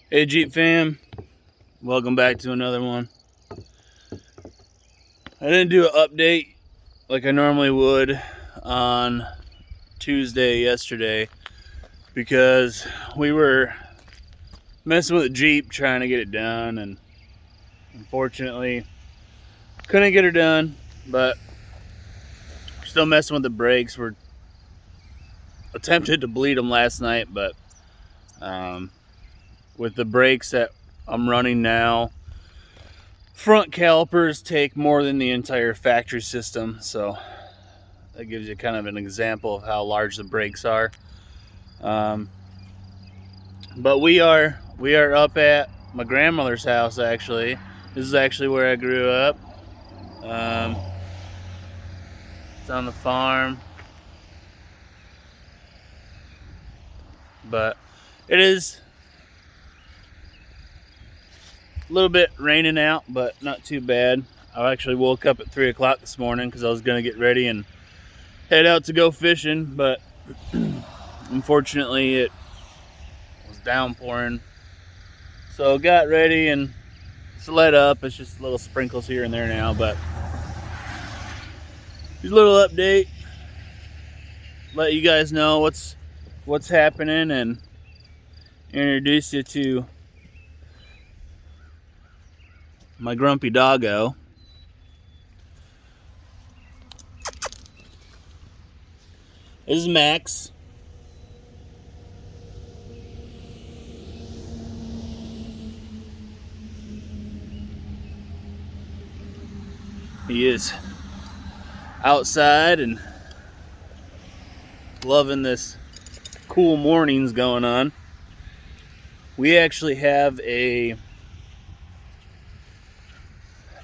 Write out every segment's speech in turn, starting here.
Hey Jeep fam, welcome back to another one. I didn't do an update like I normally would on Tuesday yesterday because we were messing with the Jeep trying to get it done, and unfortunately couldn't get her done, but we're still messing with the brakes. We're attempted to bleed them last night, but with the brakes that I'm running now, front calipers take more than the entire factory system, so that gives you kind of an example of how large the brakes are. But we are up at my grandmother's house. Actually, this is actually where I grew up. Um, it's on the farm, but it is a little bit raining out, but not too bad. I actually woke up at 3 o'clock this morning because I was going to get ready and head out to go fishing, but unfortunately it was downpouring. So got ready and it's let up. It's just little sprinkles here and there now, but just a little update. Let you guys know what's happening and introduce you to my grumpy doggo. This is Max. He is outside and loving this cool mornings going on. We actually have a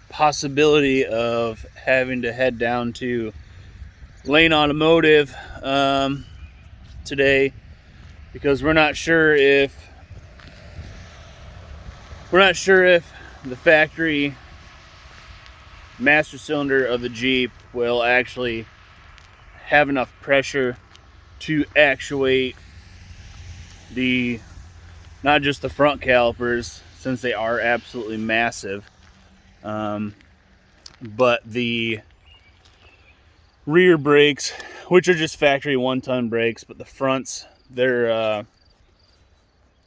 possibility of having to head down to Lane Automotive today because we're not sure if the factory master cylinder of the Jeep will actually have enough pressure to actuate the not just the front calipers, since they are absolutely massive, but the rear brakes, which are just factory 1-ton brakes, but the fronts, they're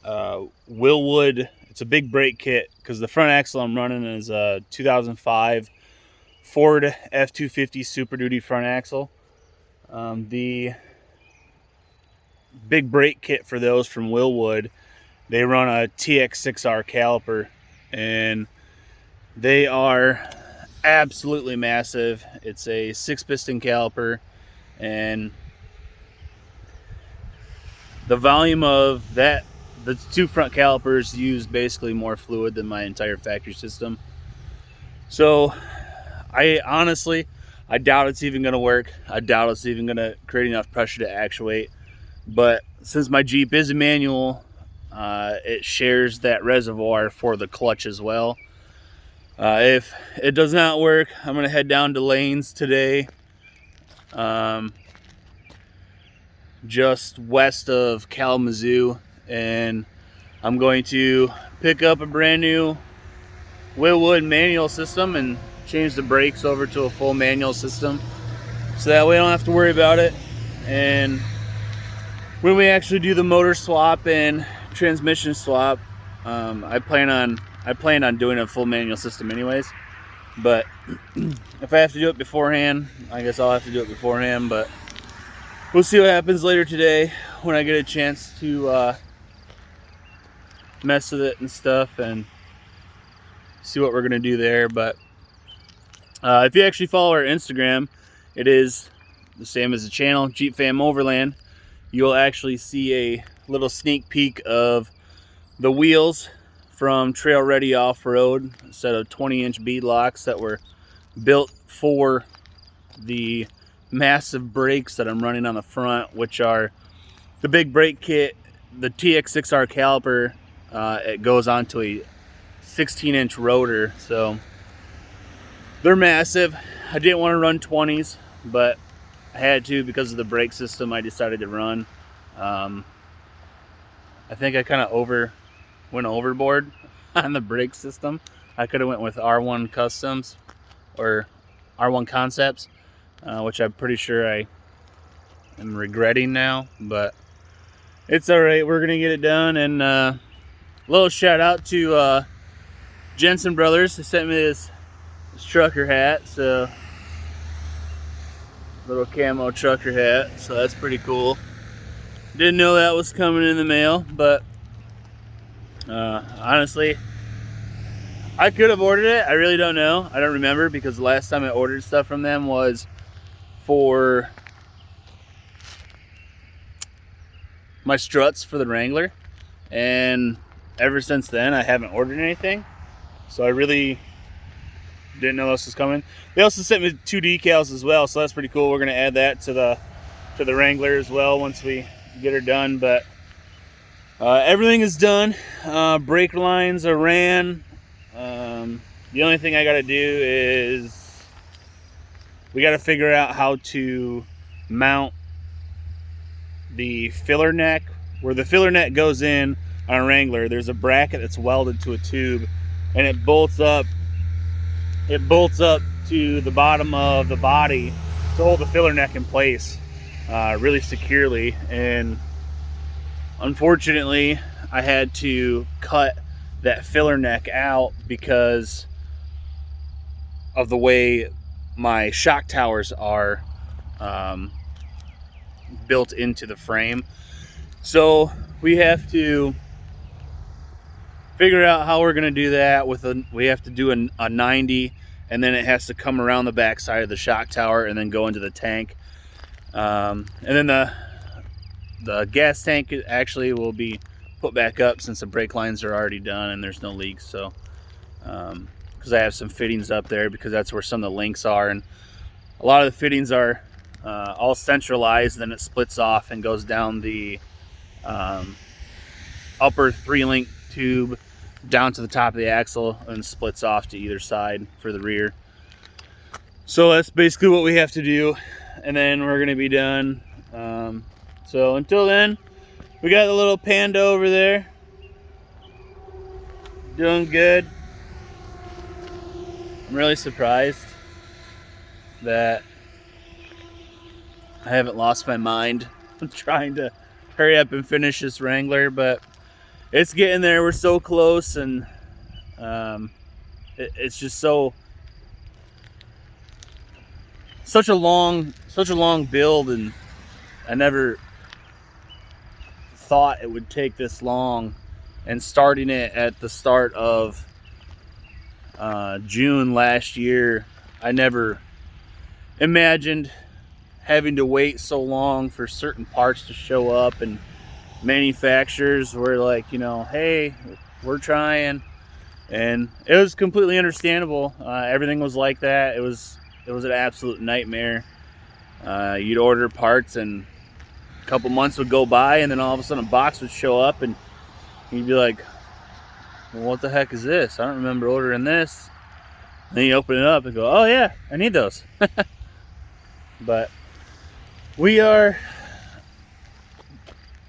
Willwood. It's a big brake kit because the front axle I'm running is a 2005 Ford F-250 Super Duty front axle. The big brake kit for those from Willwood, they run a TX6R caliper, and they are absolutely massive. It's a 6-piston caliper, and the volume of that, the 2 front calipers use basically more fluid than my entire factory system. So I honestly doubt it's even going to work. I doubt it's even going to create enough pressure to actuate. But since my Jeep is a manual, it shares that reservoir for the clutch as well. If it does not work, I'm going to head down to Lanes today, just west of Kalamazoo, and I'm going to pick up a brand new Willwood manual system and change the brakes over to a full manual system, so that way I don't have to worry about it. And when we actually do the motor swap and transmission swap, I plan on doing a full manual system anyways. But if I have to do it beforehand, I guess I'll have to do it beforehand. But we'll see what happens later today when I get a chance to mess with it and stuff and see what we're gonna do there. But if you actually follow our Instagram, it is the same as the channel, Jeep Fam Overland. You'll actually see a little sneak peek of the wheels from Trail Ready Off-Road, a set of 20-inch bead locks that were built for the massive brakes that I'm running on the front, which are the big brake kit, the TX6R caliper. It goes onto a 16-inch rotor, so they're massive. I didn't want to run 20s, but I had to because of the brake system I decided to run. I think I kind of went overboard on the brake system. I could have went with R1 Customs or R1 Concepts, which I'm pretty sure I am regretting now, but it's all right. We're gonna get it done. And a little shout out to Jensen Brothers. They sent me this trucker hat, so little camo trucker hat, so that's pretty cool. Didn't know that was coming in the mail, but honestly, I could have ordered it. I really don't know. I don't remember, because the last time I ordered stuff from them was for my struts for the Wrangler, and ever since then I haven't ordered anything, so I really didn't know this was coming. They also sent me 2 decals as well, so that's pretty cool. We're gonna add that to the Wrangler as well once we get her done. But everything is done. Brake lines are ran. The only thing I gotta do is we gotta figure out how to mount the filler neck. Where the filler neck goes in on a Wrangler, there's a bracket that's welded to a tube, and it bolts up to the bottom of the body to hold the filler neck in place really securely. And unfortunately, I had to cut that filler neck out because of the way my shock towers are built into the frame. So we have to figure out how we're going to do that. We have to do a 90, and then it has to come around the back side of the shock tower and then go into the tank. And then the gas tank actually will be put back up since the brake lines are already done and there's no leaks. So because I have some fittings up there, because that's where some of the links are, and a lot of the fittings are all centralized. Then it splits off and goes down the upper 3-link tube down to the top of the axle and splits off to either side for the rear. So that's basically what we have to do, and then we're going to be done. So until then, we got the little Panda over there doing good. I'm really surprised that I haven't lost my mind. I'm trying to hurry up and finish this Wrangler, but it's getting there. We're so close, and it's just such a long build, and I never thought it would take this long. And starting it at the start of June last year, I never imagined having to wait so long for certain parts to show up, and manufacturers were like, you know, hey, we're trying. And it was completely understandable. Everything was like that. It was an absolute nightmare. You'd order parts, and a couple months would go by, and then all of a sudden a box would show up, and you'd be like, well, what the heck is this? I don't remember ordering this. And then you open it up and go, oh yeah, I need those. But we are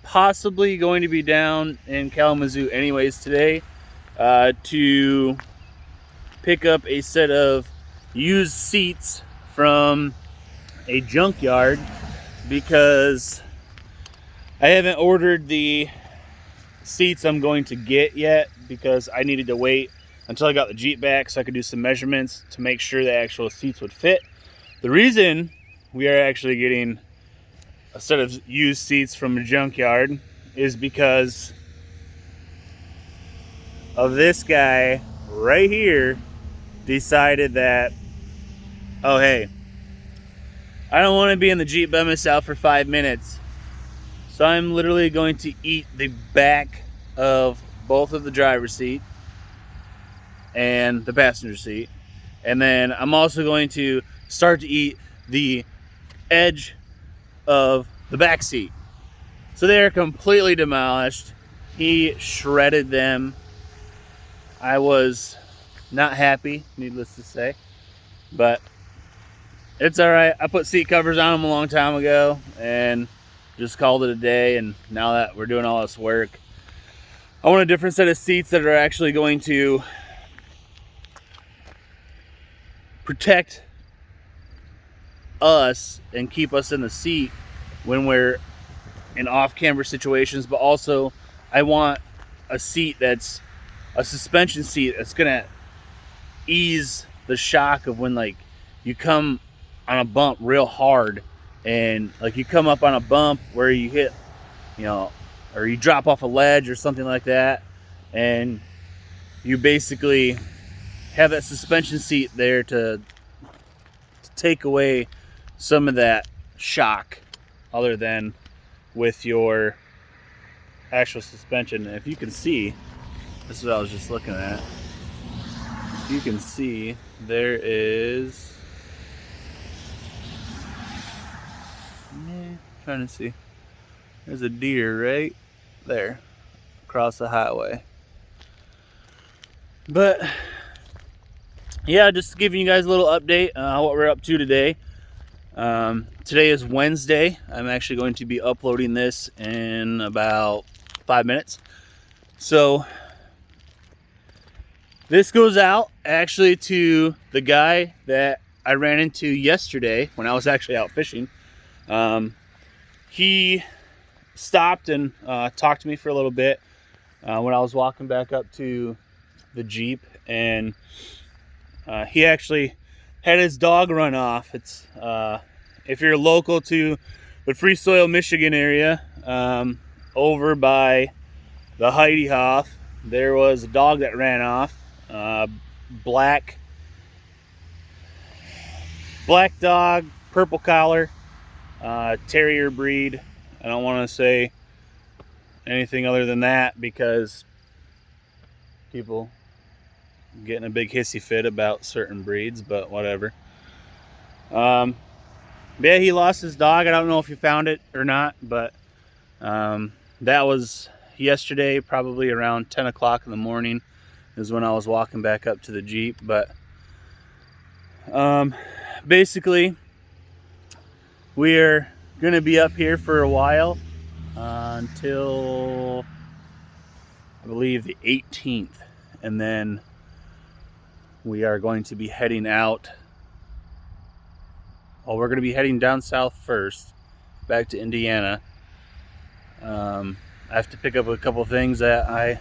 possibly going to be down in Kalamazoo anyways today to pick up a set of used seats from a junkyard, because I haven't ordered the seats I'm going to get yet, because I needed to wait until I got the Jeep back so I could do some measurements to make sure the actual seats would fit. The reason we are actually getting a set of used seats from a junkyard is because of this guy right here decided that, oh hey, I don't want to be in the Jeep by myself for 5 minutes, so I'm literally going to eat the back of both of the driver's seat and the passenger seat, and then I'm also going to start to eat the edge of the back seat. So they are completely demolished. He shredded them. I was not happy, needless to say, but it's all right. I put seat covers on them a long time ago and just called it a day. And now that we're doing all this work, I want a different set of seats that are actually going to protect us and keep us in the seat when we're in off-camber situations, but also I want a seat that's a suspension seat that's gonna ease the shock of when like you come on a bump real hard, and like you come up on a bump where you hit, you know, or you drop off a ledge or something like that, and you basically have that suspension seat there to take away some of that shock, other than with your actual suspension. If you can see, this is what I was just looking at. If you can see, there is, trying to see, there's a deer right there across the highway. But yeah, just giving you guys a little update on what we're up to today. Today is Wednesday. I'm actually going to be uploading this in about 5 minutes. So this goes out actually to the guy that I ran into yesterday when I was actually out fishing. He stopped and talked to me for a little bit when I was walking back up to the Jeep, and he actually had his dog run off. It's if you're local to the Free Soil, Michigan area, over by the Heidi Hoff, there was a dog that ran off. Black dog, purple collar, terrier breed. I don't want to say anything other than that because people getting a big hissy fit about certain breeds, but whatever. Yeah, he lost his dog. I don't know if he found it or not, but that was yesterday, probably around 10 o'clock in the morning is when I was walking back up to the Jeep. But basically, we're going to be up here for a while until I believe the 18th, and then we are going to be heading out. Well, we're going to be heading down south first, back to Indiana. I have to pick up a couple things that I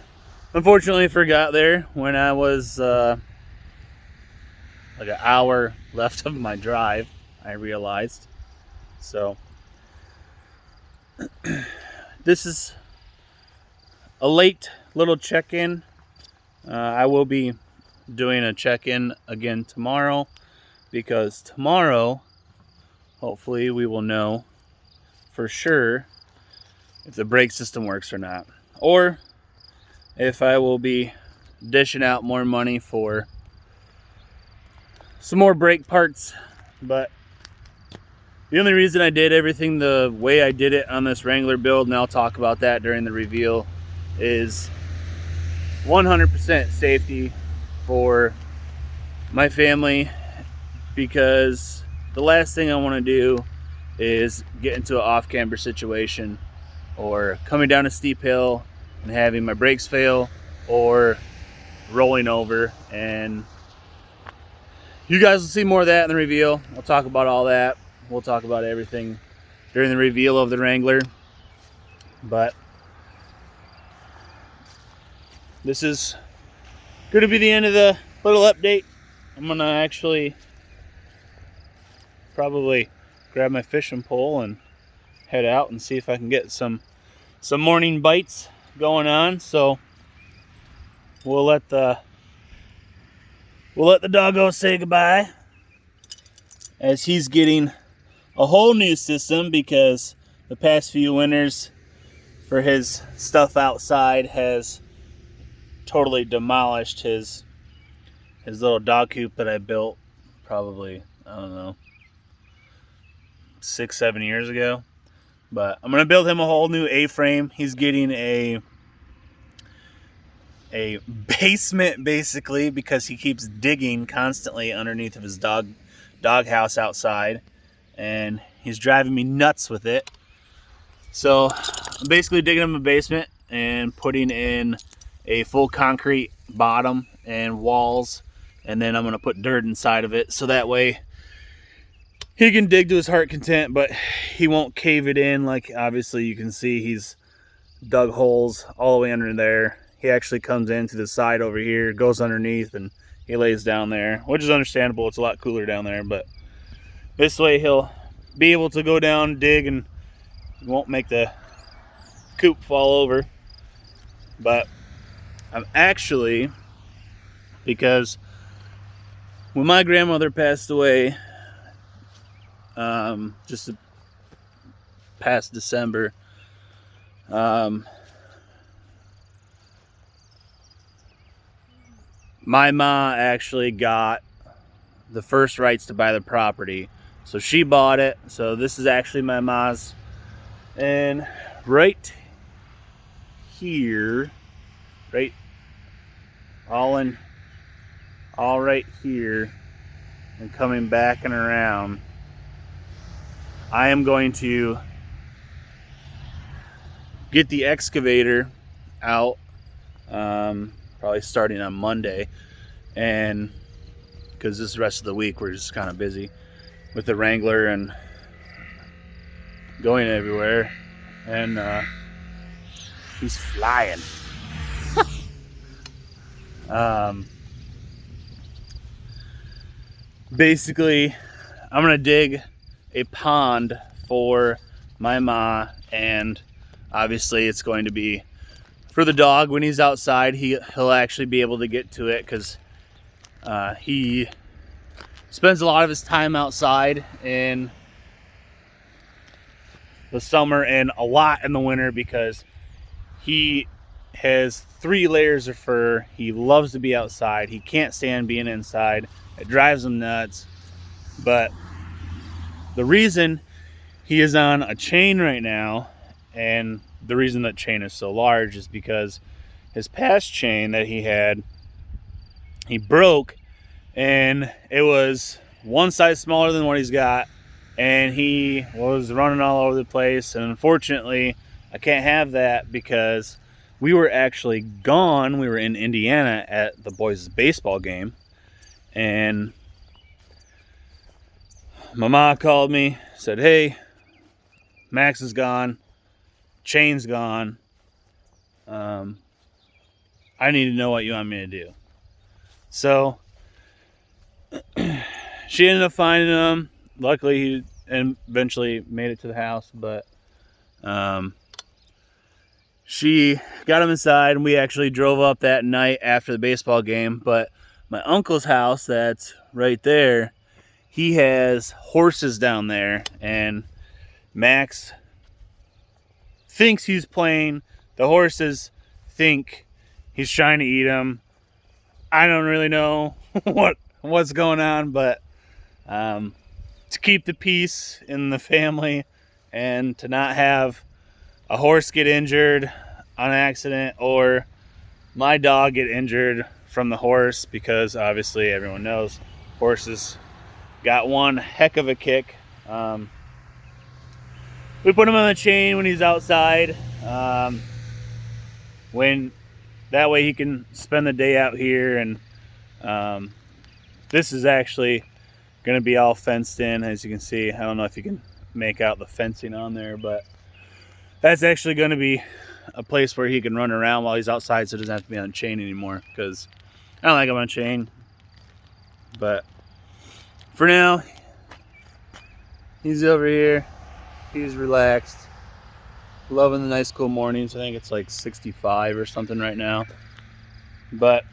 unfortunately forgot there when I was like an hour left of my drive, I realized. So this is a late little check-in. I will be doing a check-in again tomorrow, because tomorrow hopefully we will know for sure if the brake system works or not, or if I will be dishing out more money for some more brake parts. But the only reason I did everything the way I did it on this Wrangler build, and I'll talk about that during the reveal, is 100% safety for my family, because the last thing I want to do is get into an off-camber situation or coming down a steep hill and having my brakes fail or rolling over. And you guys will see more of that in the reveal. I'll talk about all that. We'll talk about everything during the reveal of the Wrangler. But this is going to be the end of the little update. I'm going to actually probably grab my fishing pole and head out and see if I can get some morning bites going on. So we'll let the doggo say goodbye, as he's getting a whole new system, because the past few winters for his stuff outside has totally demolished his little dog coop that I built probably, I don't know, 6-7 years ago. But I'm gonna build him a whole new A-frame. He's getting a basement basically, because he keeps digging constantly underneath of his dog house outside, and he's driving me nuts with it. So I'm basically digging him a basement and putting in a full concrete bottom and walls, and then I'm going to put dirt inside of it, so that way he can dig to his heart content, but he won't cave it in. Like, obviously you can see he's dug holes all the way under there. He actually comes in to the side over here, goes underneath, and he lays down there, which is understandable. It's a lot cooler down there, but this way he'll be able to go down, dig, and won't make the coop fall over. But I'm actually, because when my grandmother passed away, just past December, my ma actually got the first rights to buy the property. So she bought it. So this is actually my ma's. And right here, right, all right here, and coming back and around, I am going to get the excavator out, probably starting on Monday, and because this rest of the week we're just kind of busy with the Wrangler and going everywhere, and he's flying. Basically, I'm gonna dig a pond for my ma, and obviously it's going to be for the dog. When he's outside, he'll actually be able to get to it, because he spends a lot of his time outside in the summer and a lot in the winter, because he has 3 layers of fur. He loves to be outside. He can't stand being inside. It drives him nuts. But the reason he is on a chain right now, and the reason that chain is so large, is because his past chain that he had, he broke, and it was one size smaller than what he's got, and he was running all over the place. And unfortunately, I can't have that, because we were actually gone. We were in Indiana at the boys' baseball game, and my mom called me, said, hey, Max is gone, chain's gone, I need to know what you want me to do. So she ended up finding him. Luckily, he eventually made it to the house, but she got him inside, and we actually drove up that night after the baseball game. But my uncle's house, that's right there, he has horses down there, and Max thinks he's playing. The horses think he's trying to eat them. I don't really know what's going on, but to keep the peace in the family, and to not have a horse get injured on accident, or my dog get injured from the horse, because obviously everyone knows horses got one heck of a kick. We put him on the chain when he's outside, when that way he can spend the day out here. And this is actually going to be all fenced in, as you can see. I don't know if you can make out the fencing on there, but that's actually going to be a place where he can run around while he's outside, so he doesn't have to be on a chain anymore, because I don't like him on a chain. But for now, he's over here. He's relaxed, loving the nice cool mornings. I think it's like 65 or something right now. But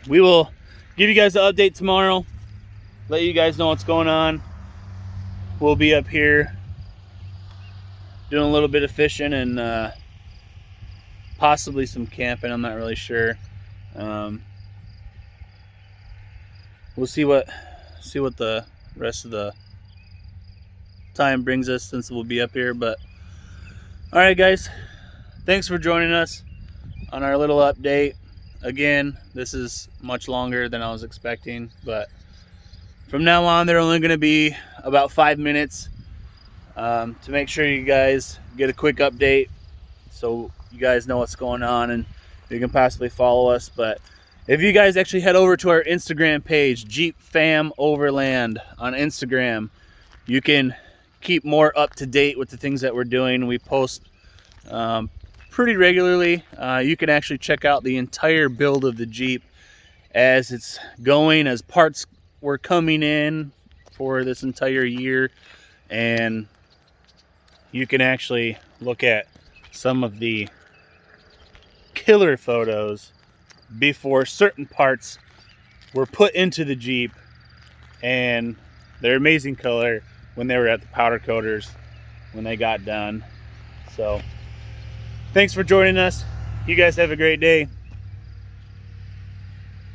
we will give you guys an update tomorrow, let you guys know what's going on. We'll be up here doing a little bit of fishing, and possibly some camping. I'm not really sure. We'll see what the rest of the time brings us, since we'll be up here. But all right, guys, thanks for joining us on our little update. Again, this is much longer than I was expecting, but from now on they're only going to be about 5 minutes, to make sure you guys get a quick update. So you guys know what's going on and you can possibly follow us. But if you guys actually head over to our Instagram page, Jeep Fam Overland on Instagram, you can keep more up to date with the things that we're doing. We post pretty regularly. You can actually check out the entire build of the Jeep as it's going, as parts were coming in for this entire year, and you can actually look at some of the killer photos before certain parts were put into the Jeep, and their amazing color when they were at the powder coaters when they got done. So thanks for joining us. You guys have a great day.